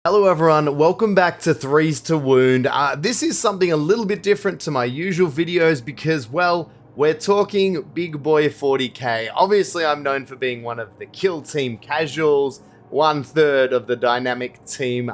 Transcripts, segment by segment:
Hello everyone, welcome back to Threes to Wound. This is something a little bit different to my usual videos because, well, we're talking big boy 40k. Obviously, I'm known for being one of the kill team casuals, 1/3 of the dynamic team,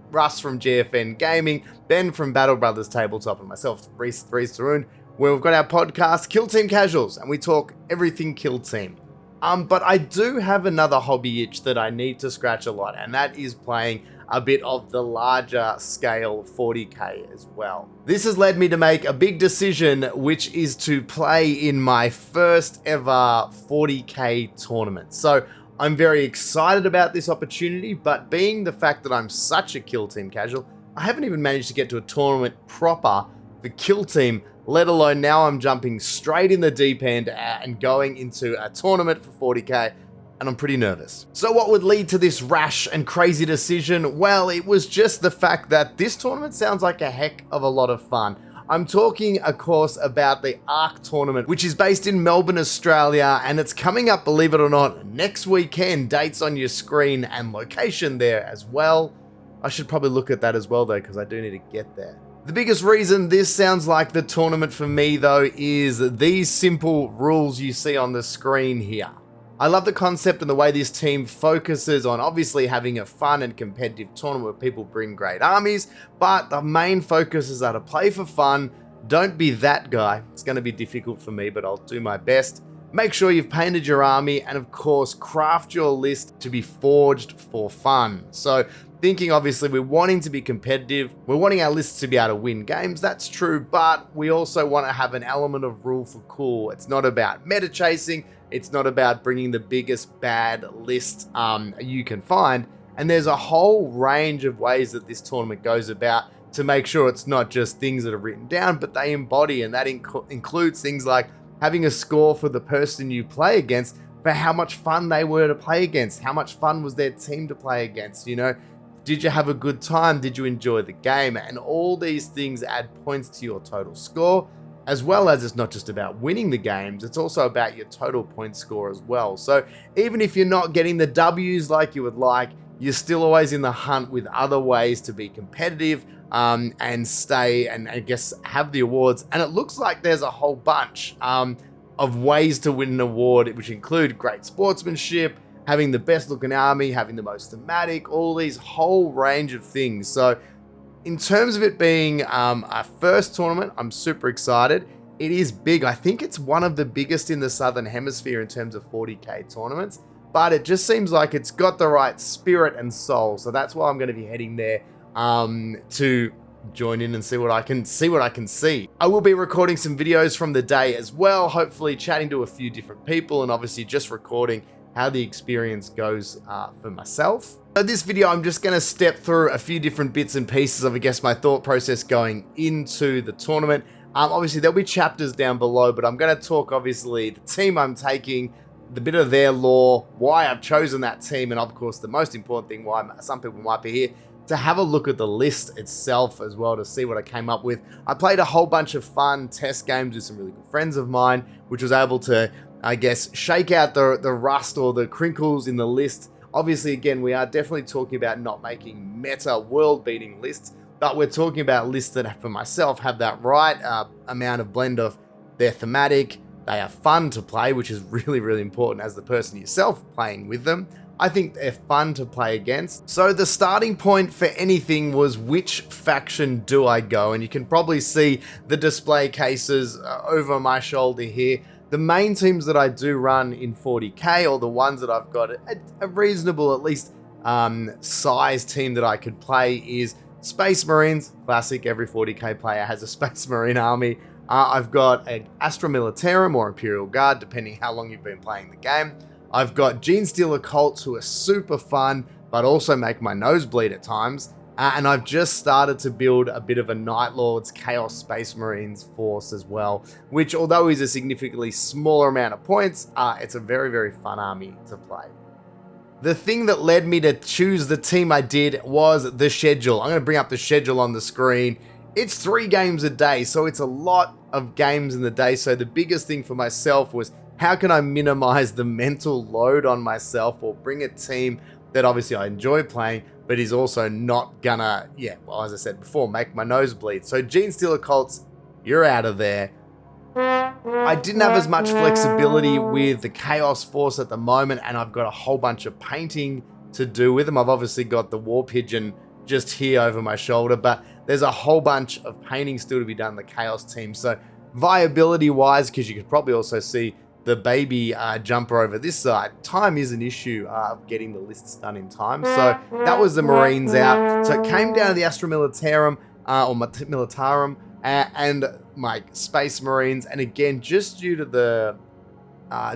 Russ from GFN Gaming, Ben from Battle Brothers Tabletop, and myself, Threes to Wound, where we've got our podcast, Kill Team Casuals, and we talk everything kill team. But I do have another hobby itch that I need to scratch a lot, and that is playing a bit of the larger scale 40k as well. This has led me to make a big decision, which is to play in my first ever 40k tournament. So I'm very excited about this opportunity, but being the fact that I'm such a kill team casual, I haven't even managed to get to a tournament proper for kill team, let alone now I'm jumping straight in the deep end and going into a tournament for 40k, and I'm pretty nervous. So what would lead to this rash and crazy decision? Well, it was just the fact that this tournament sounds like a heck of a lot of fun. I'm talking, of course, about the ARC tournament, which is based in Melbourne, Australia, and it's coming up, believe it or not, next weekend. Dates on your screen and location there as well. I should probably look at that as well, though, because I do need to get there. The biggest reason this sounds like the tournament for me, though, is these simple rules you see on the screen here. I love the concept and the way this team focuses on obviously having a fun and competitive tournament where people bring great armies, but the main focuses are to play for fun. Don't be that guy. It's going to be difficult for me, but I'll do my best. Make sure you've painted your army, and of course, craft your list to be forged for fun. So thinking, obviously, we're wanting to be competitive. We're wanting our lists to be able to win games. That's true, but we also want to have an element of rule for cool. It's not about meta chasing. It's not about bringing the biggest bad list you can find. And there's a whole range of ways that this tournament goes about to make sure it's not just things that are written down, but they embody. And that includes things like having a score for the person you play against for how much fun they were to play against. How much fun was their team to play against? You know, did you have a good time? Did you enjoy the game? And all these things add points to your total score, as well as it's not just about winning the games, it's also about your total point score as well. So even if you're not getting the W's like you would like, you're still always in the hunt with other ways to be competitive and stay and I guess have the awards. And it looks like there's a whole bunch of ways to win an award, which include great sportsmanship, having the best looking army, having the most thematic, all these whole range of things. So in terms of it being our first tournament, I'm super excited. It is big. I think it's one of the biggest in the Southern Hemisphere in terms of 40k tournaments, but it just seems like it's got the right spirit and soul. So that's why I'm going to be heading there to join in and see what I can see. I will be recording some videos from the day as well, hopefully chatting to a few different people and obviously just recording how the experience goes for myself. So this video, I'm just going to step through a few different bits and pieces of, I guess, my thought process going into the tournament. Obviously, there'll be chapters down below, but I'm going to talk, obviously, the team I'm taking, the bit of their lore, why I've chosen that team, and of course, the most important thing, why some people might be here, to have a look at the list itself as well, to see what I came up with. I played a whole bunch of fun test games with some really good friends of mine, which was able to, I guess, shake out the rust or the crinkles in the list. Obviously, again, we are definitely talking about not making meta world-beating lists, but we're talking about lists that, for myself, have that right amount of blend of they're thematic, they are fun to play, which is really, really important as the person yourself playing with them. I think they're fun to play against. So the starting point for anything was which faction do I go? And you can probably see the display cases over my shoulder here. The main teams that I do run in 40k, or the ones that I've got a reasonable, at least, size team that I could play, is Space Marines. Classic, every 40k player has a Space Marine army. I've got an Astra Militarum or Imperial Guard, depending how long you've been playing the game. I've got Genestealer Cults, who are super fun, but also make my nose bleed at times. And I've just started to build a bit of a Night Lords Chaos Space Marines force as well, which, although is a significantly smaller amount of points, it's a very, very fun army to play. The thing that led me to choose the team I did was the schedule. I'm going to bring up the schedule on the screen. It's 3 games a day, so it's a lot of games in the day. So the biggest thing for myself was, how can I minimize the mental load on myself or bring a team that obviously I enjoy playing, but he's also not gonna, yeah, well, as I said before, make my nose bleed. So Gene Stealer Colts, you're out of there. I didn't have as much flexibility with the Chaos Force at the moment, and I've got a whole bunch of painting to do with them. I've obviously got the War Pigeon just here over my shoulder, but there's a whole bunch of painting still to be done in the Chaos team. So viability wise, because you could probably also see the baby jumper over this side, time is an issue of getting the lists done in time. So that was the Marines out. So it came down to the Astra Militarum or Militarum and my Space Marines. And again, just due to the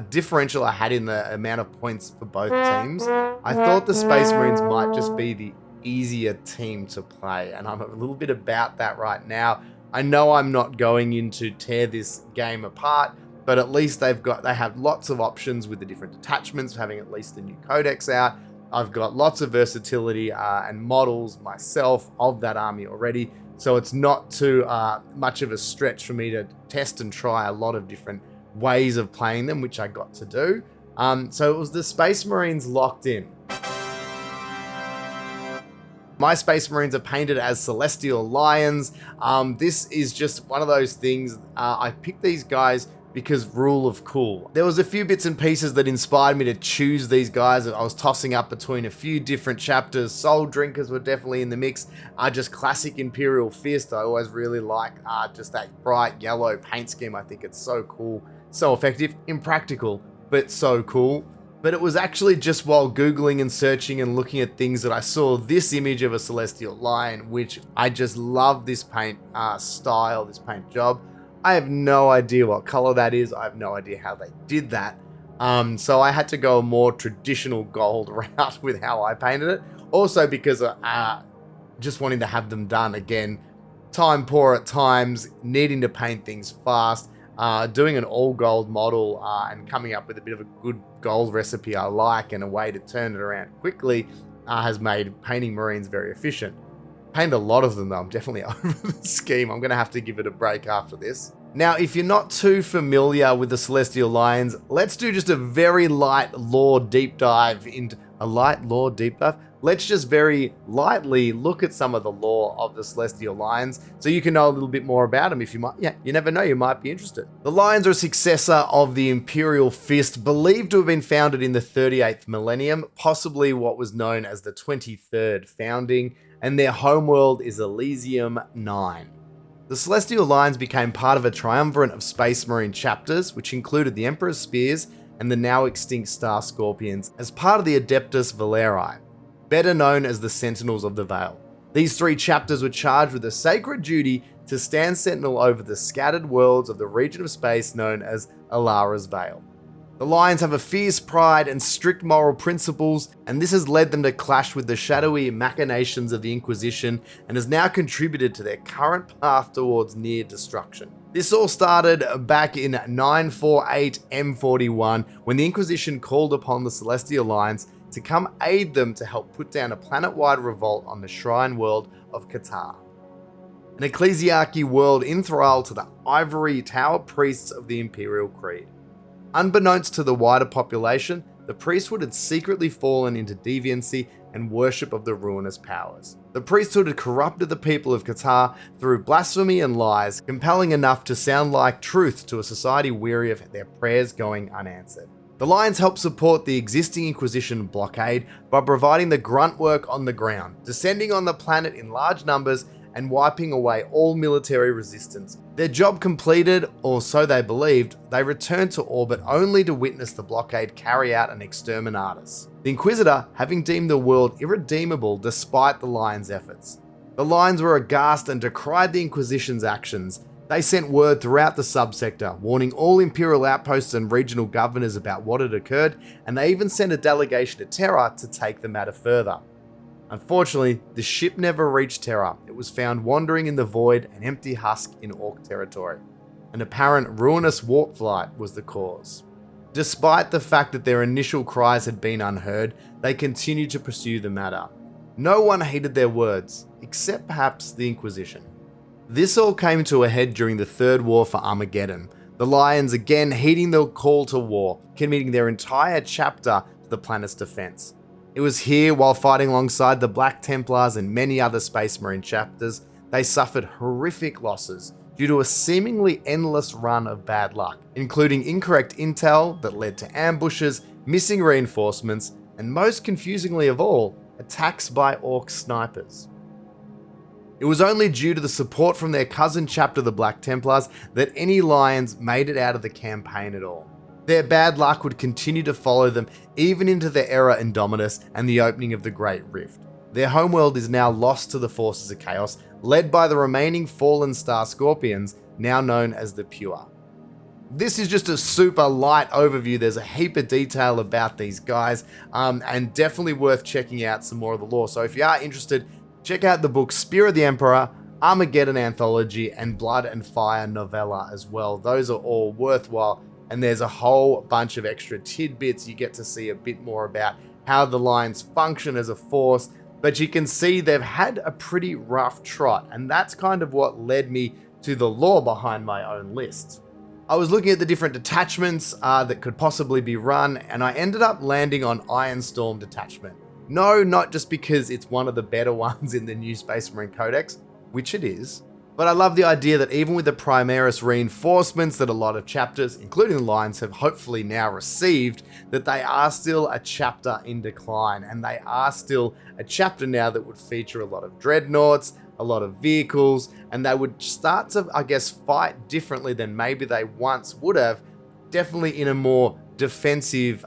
differential I had in the amount of points for both teams, I thought the Space Marines might just be the easier team to play. And I'm a little bit about that right now. I know I'm not going in to tear this game apart, but at least they have lots of options with the different detachments, having at least the new codex out. I've got lots of versatility and models myself of that army already, so it's not too much of a stretch for me to test and try a lot of different ways of playing them, which I got to do. So it was the Space Marines locked in. My Space Marines are painted as Celestial Lions. This is just one of those things. I picked these guys because rule of cool. There was a few bits and pieces that inspired me to choose these guys. I was tossing up between a few different chapters. Soul Drinkers were definitely in the mix. Just classic Imperial Fist. I always really like just that bright yellow paint scheme. I think it's so cool, so effective, impractical, but so cool. But it was actually just while Googling and searching and looking at things that I saw this image of a Celestial Lion, which I just love this paint style, this paint job. I have no idea what color that is. I have no idea how they did that. So I had to go a more traditional gold route with how I painted it. Also because just wanting to have them done again. Time poor at times, needing to paint things fast. Doing an all gold model and coming up with a bit of a good gold recipe I like and a way to turn it around quickly has made painting Marines very efficient. Painted a lot of them though, I'm definitely over the scheme. I'm going to have to give it a break after this. Now, if you're not too familiar with the Celestial Lions, let's do just a very light lore deep dive into Let's just very lightly look at some of the lore of the Celestial Lions so you can know a little bit more about them. If you might, you never know, you might be interested. The Lions are a successor of the Imperial Fist, believed to have been founded in the 38th millennium, possibly what was known as the 23rd founding, and their homeworld is Elysium 9. The Celestial Lions became part of a triumvirate of Space Marine chapters, which included the Emperor's Spears and the now extinct Star Scorpions, as part of the Adeptus Valeri, better known as the Sentinels of the Veil. These three chapters were charged with the sacred duty to stand sentinel over the scattered worlds of the region of space known as Alara's Veil. The Lions have a fierce pride and strict moral principles, and this has led them to clash with the shadowy machinations of the Inquisition and has now contributed to their current path towards near destruction. This all started back in 948 M41 when the Inquisition called upon the Celestial Lions to come aid them to help put down a planet-wide revolt on the shrine world of Qatar, an ecclesiarchy world enthralled to the ivory tower priests of the Imperial Creed. Unbeknownst to the wider population, the priesthood had secretly fallen into deviancy and worship of the ruinous powers. The priesthood had corrupted the people of Qatar through blasphemy and lies, compelling enough to sound like truth to a society weary of their prayers going unanswered. The Lions help support the existing Inquisition blockade by providing the grunt work on the ground, descending on the planet in large numbers and wiping away all military resistance. Their job completed, or so they believed, they returned to orbit only to witness the blockade carry out an exterminatus. The Inquisitor, having deemed the world irredeemable despite the Lions' efforts. The Lions were aghast and decried the Inquisition's actions. They sent word throughout the subsector, warning all Imperial outposts and regional governors about what had occurred, and they even sent a delegation to Terra to take the matter further. Unfortunately, the ship never reached Terra. It was found wandering in the void, an empty husk in Orc territory. An apparent ruinous warp flight was the cause. Despite the fact that their initial cries had been unheard, they continued to pursue the matter. No one heeded their words, except perhaps the Inquisition. This all came to a head during the Third War for Armageddon, the Lions again heeding the call to war, committing their entire chapter to the planet's defense. It was here, while fighting alongside the Black Templars and many other Space Marine chapters, they suffered horrific losses due to a seemingly endless run of bad luck, including incorrect intel that led to ambushes, missing reinforcements, and most confusingly of all, attacks by Orc snipers. It was only due to the support from their cousin chapter, the Black Templars, that any Lions made it out of the campaign at all. Their bad luck would continue to follow them even into the Era Indominus and the opening of the Great Rift. Their homeworld is now lost to the forces of chaos, led by the remaining fallen star Scorpions, now known as the Pure. This is just a super light overview. There's a heap of detail about these guys, and definitely worth checking out some more of the lore. So if you are interested, check out the book Spear of the Emperor, Armageddon Anthology, and Blood and Fire novella as well. Those are all worthwhile, and there's a whole bunch of extra tidbits. You get to see a bit more about how the Lions function as a force, but you can see they've had a pretty rough trot, and that's kind of what led me to the lore behind my own list. I was looking at the different detachments that could possibly be run, and I ended up landing on Ironstorm Detachment. No, not just because it's one of the better ones in the new Space Marine Codex, which it is, but I love the idea that even with the Primaris reinforcements that a lot of chapters, including the Lions, have hopefully now received, that they are still a chapter in decline, and they are still a chapter now that would feature a lot of dreadnoughts, a lot of vehicles, and they would start to, I guess, fight differently than maybe they once would have, definitely in a more defensive,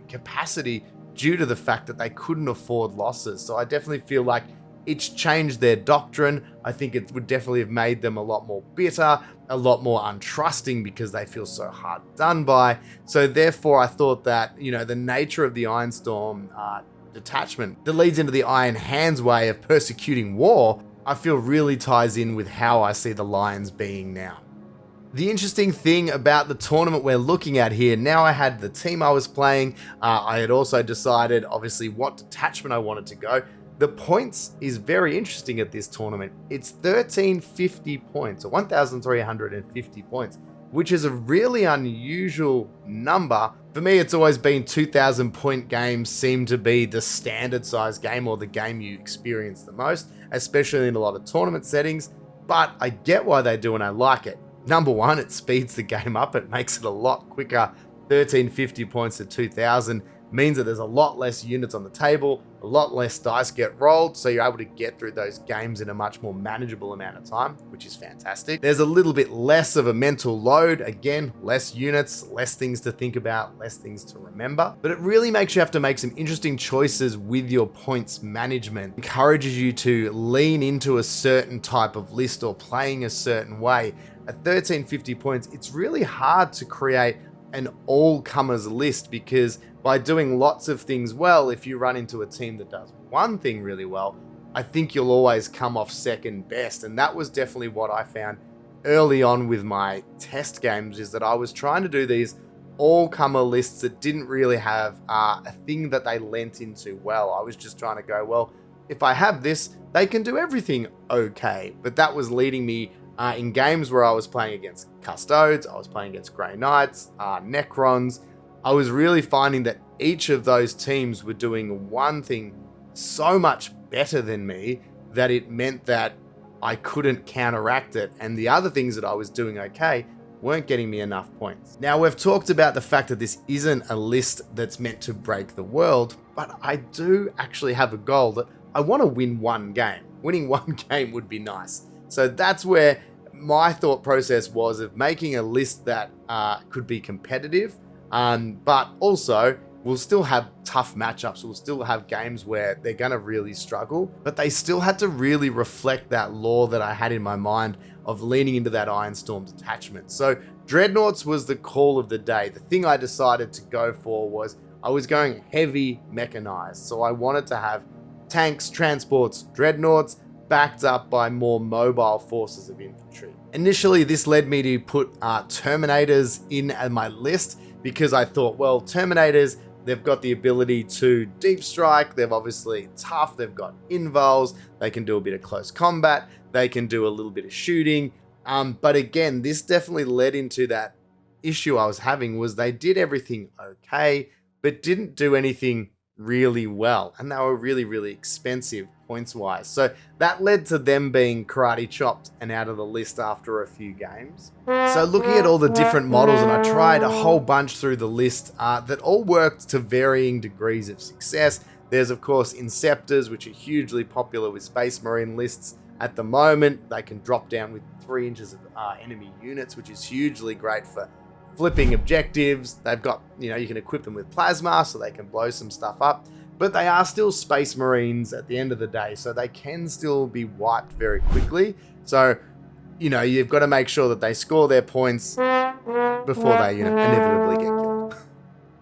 capacity, due to the fact that they couldn't afford losses. So I definitely feel like it's changed their doctrine. I think it would definitely have made them a lot more bitter, a lot more untrusting because they feel so hard done by. So therefore I thought that, the nature of the Ironstorm detachment that leads into the Iron Hands way of persecuting war, I feel really ties in with how I see the Lions being now. The interesting thing about the tournament we're looking at here, now I had the team I was playing, I had also decided obviously what detachment I wanted to go. The points is very interesting at this tournament. It's 1350 points, or 1350 points, which is a really unusual number. For me, it's always been 2000 point games seem to be the standard size game, or the game you experience the most, especially in a lot of tournament settings, but I get why they do and I like it. Number one, it speeds the game up. It makes it a lot quicker. 1350 points to 2000 means that there's a lot less units on the table, a lot less dice get rolled, so you're able to get through those games in a much more manageable amount of time, which is fantastic. There's a little bit less of a mental load, again, less units, less things to think about, less things to remember, but it really makes you have to make some interesting choices with your points management. It encourages you to lean into a certain type of list or playing a certain way. At 1350 points, it's really hard to create an all-comers list, because by doing lots of things well, if you run into a team that does one thing really well, I think you'll always come off second best. And that was definitely what I found early on with my test games, is that I was trying to do these all-comer lists that didn't really have a thing that they lent into well. I was just trying to go, well, if I have this, they can do everything okay. But that was leading me in games where I was playing against Custodes, I was playing against Grey Knights, Necrons. I was really finding that each of those teams were doing one thing so much better than me that it meant that I couldn't counteract it, and the other things that I was doing okay weren't getting me enough points. Now, we've talked about the fact that this isn't a list that's meant to break the world, but I do actually have a goal that I want to win one game. Winning one game would be nice. So that's where my thought process was, of making a list that could be competitive, but also we'll still have tough matchups. We'll still have games where they're going to really struggle, but they still had to really reflect that lore that I had in my mind of leaning into that Ironstorm detachment. So Dreadnoughts was the call of the day. The thing I decided to go for was I was going heavy mechanized. So I wanted to have tanks, transports, Dreadnoughts, backed up by more mobile forces of infantry. Initially, this led me to put Terminators in my list, because I thought, well, Terminators, they've got the ability to deep strike, they're obviously tough, they've got invuls, they can do a bit of close combat, they can do a little bit of shooting. But again, this definitely led into that issue I was having, was they did everything okay, but didn't do anything really well, and they were really, really expensive points wise. So that led to them being karate chopped and out of the list after a few games. So looking at all the different models, and I tried a whole bunch through the list that all worked to varying degrees of success. There's of course Inceptors, which are hugely popular with Space Marine lists at the moment. They can drop down with 3 inches of enemy units, which is hugely great for flipping objectives. They've got, you can equip them with plasma so they can blow some stuff up, but they are still Space Marines at the end of the day, so they can still be wiped very quickly. So, you've got to make sure that they score their points before they, inevitably get killed.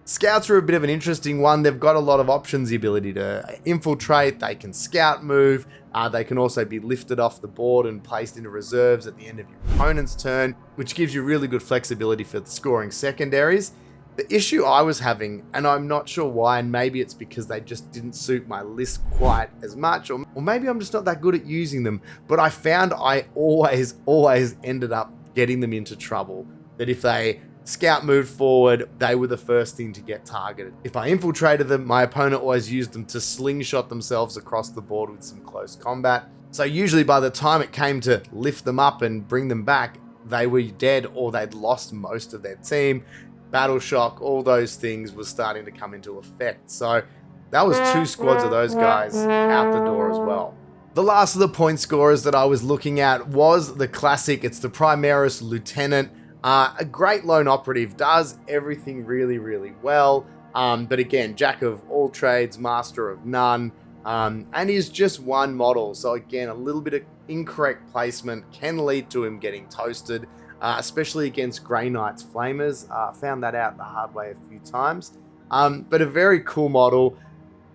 Scouts are a bit of an interesting one. They've got a lot of options, the ability to infiltrate, they can scout move, they can also be lifted off the board and placed into reserves at the end of your opponent's turn, which gives you really good flexibility for scoring secondaries. The issue I was having, and I'm not sure why, and maybe it's because they just didn't suit my list quite as much, or maybe I'm just not that good at using them, but I found I always ended up getting them into trouble. That if they scout moved forward, they were the first thing to get targeted. If I infiltrated them, my opponent always used them to slingshot themselves across the board with some close combat. So usually by the time it came to lift them up and bring them back, they were dead or they'd lost most of their team. Battle shock, all those things were starting to come into effect. So that was 2 squads of those guys out the door as well. The last of the point scorers that I was looking at was the classic. It's the Primaris Lieutenant. A great lone operative, does everything really, really well. But again, jack of all trades, master of none, and is just one model. So again, a little bit of incorrect placement can lead to him getting toasted, especially against Grey Knights Flamers. Found that out the hard way a few times. But a very cool model.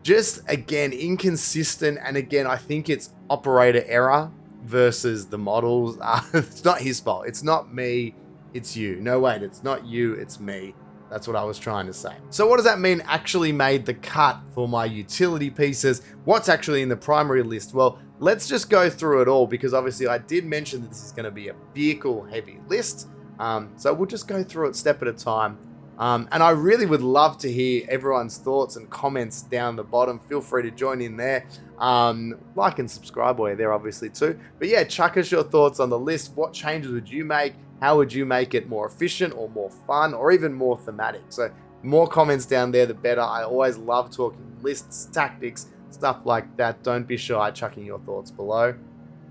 Just again, inconsistent. And again, I think it's operator error versus the models. It's not his fault. It's not me. It's you. No, wait, it's not you, it's me. That's what I was trying to say. So what does that mean actually made the cut for my utility pieces? What's actually in the primary list? Well, let's just go through it all, because obviously I did mention that this is going to be a vehicle heavy list. So we'll just go through it step at a time. And I really would love to hear everyone's thoughts and comments down the bottom. Feel free to join in there. Like and subscribe while you're there, obviously, too. But yeah, chuck us your thoughts on the list. What changes would you make? How would you make it more efficient or more fun or even more thematic? So more comments down there, the better. I always love talking lists, tactics, stuff like that. Don't be shy chucking your thoughts below.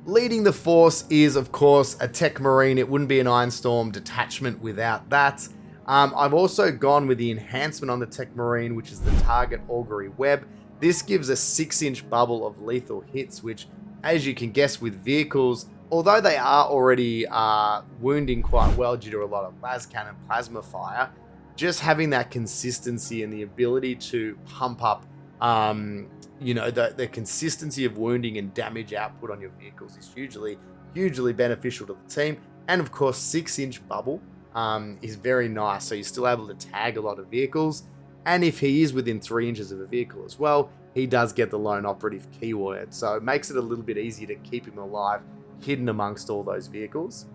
Leading the force is, of course, a Tech Marine. It wouldn't be an Ironstorm detachment without that. I've also gone with the enhancement on the Tech Marine, which is the Target Augury Web. This gives a 6-inch bubble of lethal hits, which, as you can guess with vehicles, although they are already wounding quite well due to a lot of las cannon plasma fire, just having that consistency and the ability to pump up, the consistency of wounding and damage output on your vehicles is hugely beneficial to the team. And of course, 6-inch bubble is very nice, so you're still able to tag a lot of vehicles. And if he is within 3 inches of a vehicle as well, he does get the lone operative keyword, so it makes it a little bit easier to keep him alive, hidden amongst all those vehicles.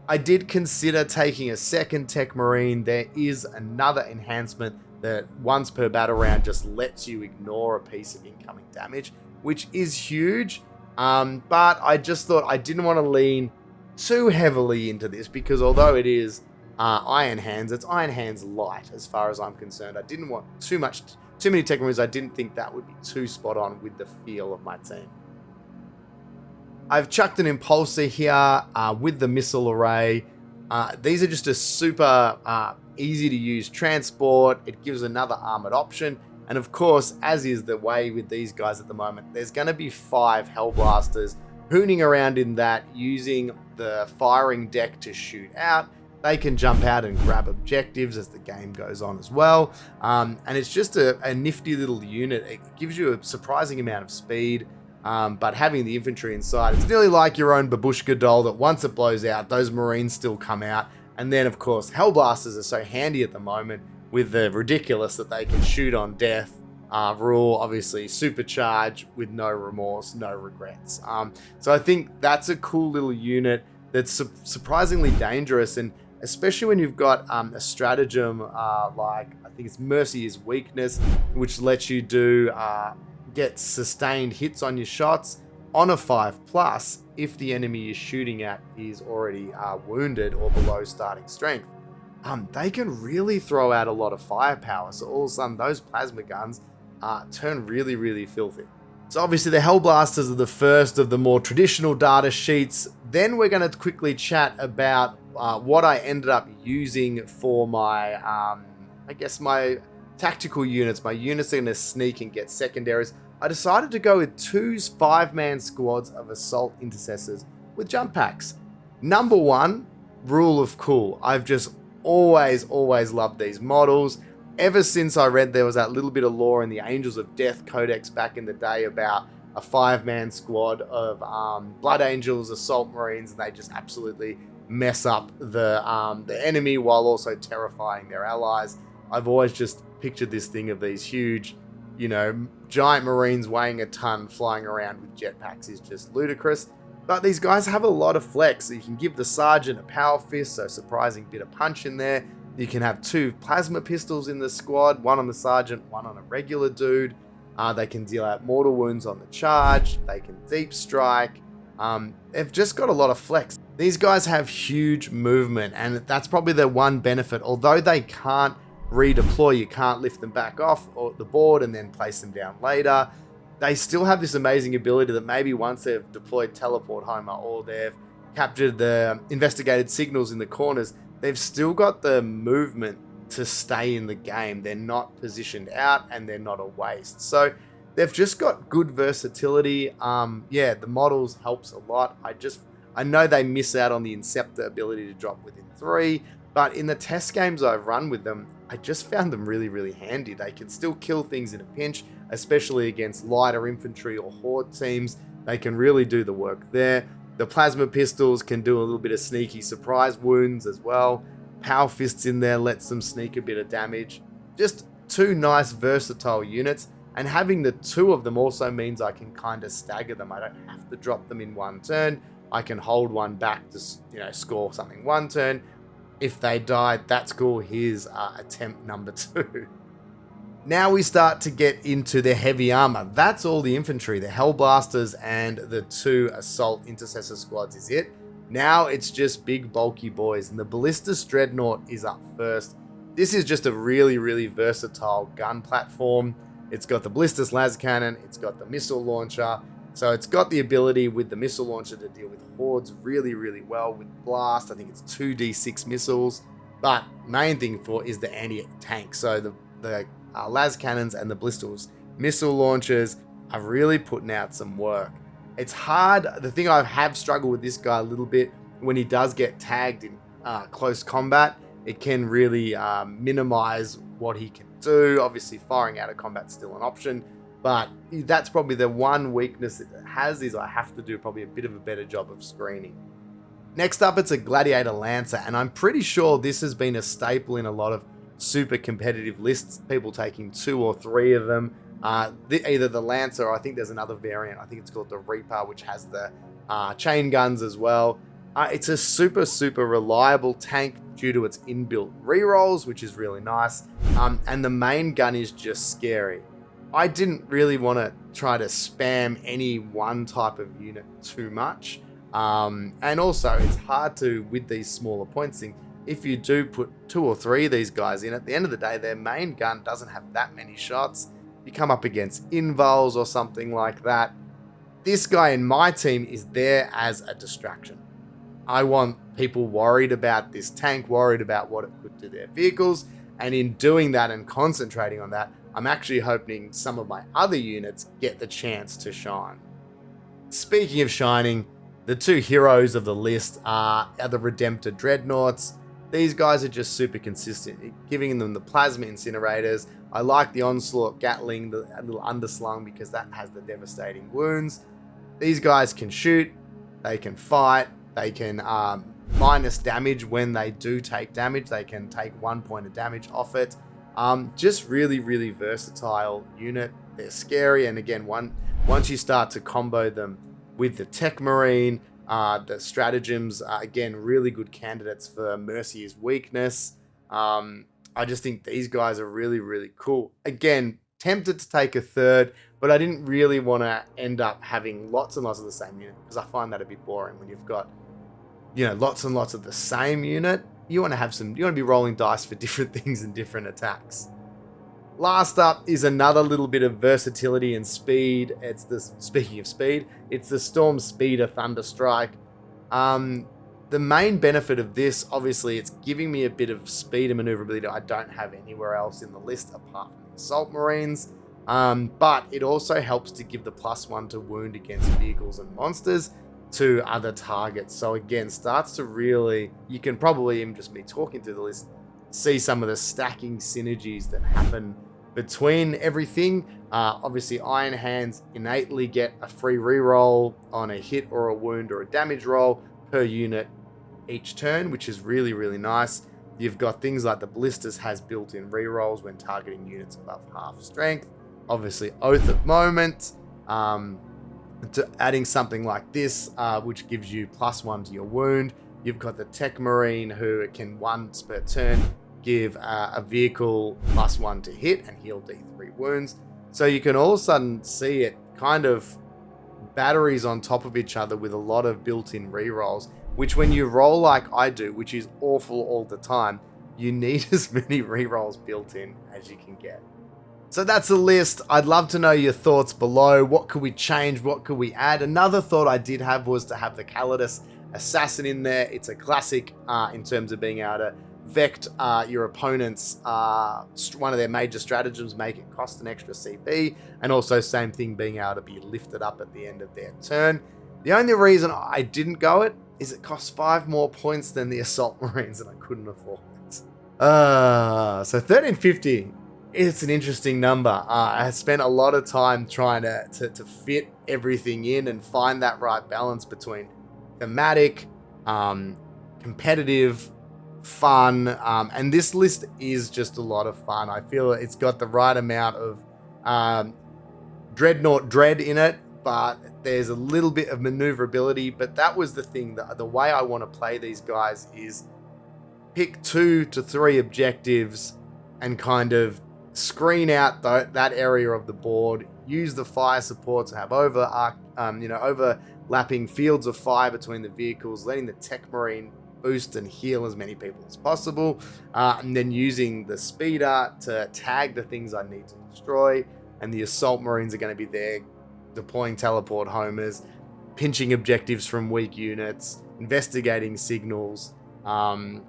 I did consider taking a second Tech Marine. There is another enhancement that once per battle round just lets you ignore a piece of incoming damage, which is huge. But I just thought I didn't want to lean too heavily into this, because although it is Iron Hands, it's Iron Hands light as far as I'm concerned. I didn't want too many Tech Marines. I didn't think that would be too spot on with the feel of my team. I've chucked an Impulsor here with the missile array. These are just a super easy to use transport. It gives another armored option. And of course, as is the way with these guys at the moment, there's going to be 5 Hellblasters hooning around in that, using the firing deck to shoot out. They can jump out and grab objectives as the game goes on as well. And it's just a nifty little unit. It gives you a surprising amount of speed. But having the infantry inside, it's nearly like your own babushka doll that once it blows out, those Marines still come out. And then, of course, Hellblasters are so handy at the moment with the ridiculous that they can shoot on death rule, obviously supercharge with no remorse, no regrets. So I think that's a cool little unit that's surprisingly dangerous. And especially when you've got a stratagem like, I think it's Mercy is Weakness, which lets you do get sustained hits on your shots on a 5+ if the enemy you're shooting at is already wounded or below starting strength. They can really throw out a lot of firepower, so all of a sudden those plasma guns turn really, really filthy. So obviously the Hellblasters are the first of the more traditional data sheets. Then we're going to quickly chat about what I ended up using for my, I guess my tactical units, my units that are going to sneak and get secondaries. I decided to go with 2 5-man squads of assault intercessors with jump packs. Number 1, rule of cool. I've just always loved these models. Ever since I read there was that little bit of lore in the Angels of Death Codex back in the day about a 5-man squad of Blood Angels, Assault Marines, and they just absolutely mess up the enemy while also terrifying their allies. I've always just pictured this thing of these huge, you know, giant Marines weighing a ton flying around with jetpacks is just ludicrous. But these guys have a lot of flex. So you can give the Sergeant a power fist, so surprising bit of punch in there. You can have 2 plasma pistols in the squad, 1 on the Sergeant, 1 on a regular dude. They can deal out mortal wounds on the charge. They can deep strike. They've just got a lot of flex. These guys have huge movement, and that's probably their one benefit. Although they can't redeploy, you can't lift them back off the board and then place them down later. They still have this amazing ability that maybe once they've deployed Teleport Homer or they've captured the investigated signals in the corners, they've still got the movement to stay in the game. They're not positioned out and they're not a waste. So they've just got good versatility. Yeah, the models helps a lot. I know they miss out on the Inceptor ability to drop within 3, but in the test games I've run with them, I just found them really handy. They can still kill things in a pinch, especially against lighter infantry or horde teams. They can really do the work there. The plasma pistols can do a little bit of sneaky surprise wounds as well. Power fists in there lets them sneak a bit of damage. Just 2 nice versatile units, and having the 2 of them also means I can kind of stagger them. I don't have to drop them in one turn. I can hold one back to, you know, score something one turn. If they died, that's cool. Here's attempt number 2. Now we start to get into the heavy armor. That's all the infantry. The Hellblasters and the 2 assault intercessor squads is it. Now it's just big bulky boys, and the Ballistus Dreadnought is up first. This is just a really versatile gun platform. It's got the Ballistus las cannon, it's got the missile launcher, so it's got the ability with the missile launcher to deal with hordes really well. With blast, I think it's 2d6 missiles, but main thing for is the anti-tank. So the las cannons and the Ballistus missile launchers are really putting out some work. It's hard. The thing I have struggled with this guy a little bit, when he does get tagged in close combat, it can really minimize what he can do. Obviously, firing out of combat's still an option, but that's probably the one weakness it has, is I have to do probably a bit of a better job of screening. Next up, it's a Gladiator Lancer, and I'm pretty sure this has been a staple in a lot of super competitive lists, people taking 2 or 3 of them. Either the Lancer, or I think there's another variant, I think it's called the Reaper, which has the chain guns as well. It's a super reliable tank due to its inbuilt rerolls, which is really nice, and the main gun is just scary. I didn't really want to try to spam any one type of unit too much, and also it's hard to, with these smaller points thing, if you do put 2 or 3 of these guys in, at the end of the day their main gun doesn't have that many shots. You come up against invuls or something like that, this guy in my team is there as a distraction. I want people worried about this tank, worried about what it could do to their vehicles, and in doing that and concentrating on that, I'm actually hoping some of my other units get the chance to shine. Speaking of shining, the 2 heroes of the list are the Redemptor Dreadnoughts. These guys are just super consistent, giving them the plasma incinerators. I like the Onslaught Gatling, the little underslung, because that has the devastating wounds. These guys can shoot, they can fight, they can minus damage when they do take damage. They can take 1 point of damage off it. Just really versatile unit. They're scary, and again, once you start to combo them with the Tech Marine, The stratagems are, again, really good candidates for Mercier's weakness. I just think these guys are really, really cool. Again, tempted to take a third, but I didn't really want to end up having lots and lots of the same unit, because I find that a bit boring when you've got, you know, lots and lots of the same unit. You want to be rolling dice for different things and different attacks. Last up is another little bit of versatility and speed. Speaking of speed, it's the Storm Speeder Thunderstrike. The main benefit of this, obviously, it's giving me a bit of speed and maneuverability that I don't have anywhere else in the list apart from the Assault Marines. But it also helps to give the +1 to wound against vehicles and monsters to other targets. So again, starts to really, you can probably, even just me talking through the list, see some of the stacking synergies that happen between everything. Obviously, Iron Hands innately get a free reroll on a hit or a wound or a damage roll per unit each turn, which is really, really nice. You've got things like the Ballistas has built-in rerolls when targeting units above half strength. Obviously, Oath of Moment, to adding something like this, which gives you +1 to your wound. You've got the Tech Marine, who can once per turn give a vehicle +1 to hit and heal D3 wounds. So you can all of a sudden see it kind of batteries on top of each other with a lot of built-in rerolls, which when you roll like I do, which is awful all the time, you need as many rerolls built in as you can get. So that's the list. I'd love to know your thoughts below. What could we change? What could we add? Another thought I did have was to have the Calidus Assassin in there. It's a classic in terms of being able to vect your opponent's one of their major stratagems, make it cost an extra CP, and also same thing, being able to be lifted up at the end of their turn. The only reason I didn't go it is it costs 5 more points than the Assault Marines, and I couldn't afford it. So 1350, it's an interesting number. I spent a lot of time trying to fit everything in and find that right balance between thematic, competitive, fun, and this list is just a lot of fun. I feel it's got the right amount of Dreadnought dread in it, but there's a little bit of maneuverability. But that was the thing, the way I want to play these guys is pick 2 to 3 objectives and kind of screen out that area of the board, use the fire support to have overlapping fields of fire between the vehicles, letting the Tech Marine boost and heal as many people as possible, and then using the speeder to tag the things I need to destroy, and the Assault Marines are going to be there deploying teleport homers, pinching objectives from weak units, investigating signals, and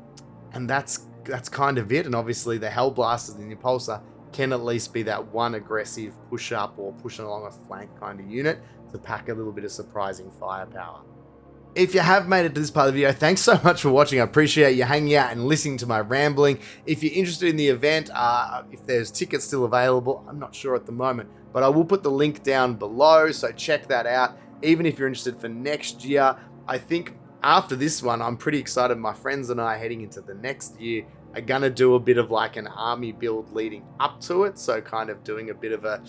that's kind of it. And obviously the Hellblasters and the Impulsor can at least be that one aggressive push up or pushing along a flank kind of unit to pack a little bit of surprising firepower. If you have made it to this part of the video, thanks so much for watching. I appreciate you hanging out and listening to my rambling. If you're interested in the event, if there's tickets still available, I'm not sure at the moment, but I will put the link down below, so check that out. Even if you're interested for next year, I think after this one, I'm pretty excited. My friends and I heading into the next year are going to do a bit of like an army build leading up to it. So kind of doing a bit of a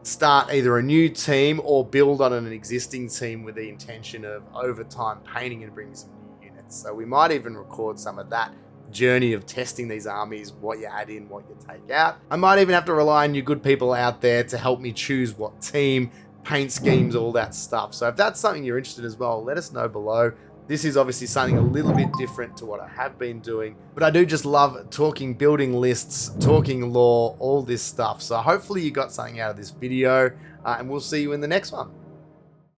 start either a new team or build on an existing team with the intention of over time painting and bringing some new units. So we might even record some of that journey of testing these armies, what you add in, what you take out. I might even have to rely on you good people out there to help me choose what team, paint schemes, all that stuff. So if that's something you're interested in as well, let us know below. This is obviously something a little bit different to what I have been doing, but I do just love talking building lists, talking lore, all this stuff. So hopefully you got something out of this video, and we'll see you in the next one.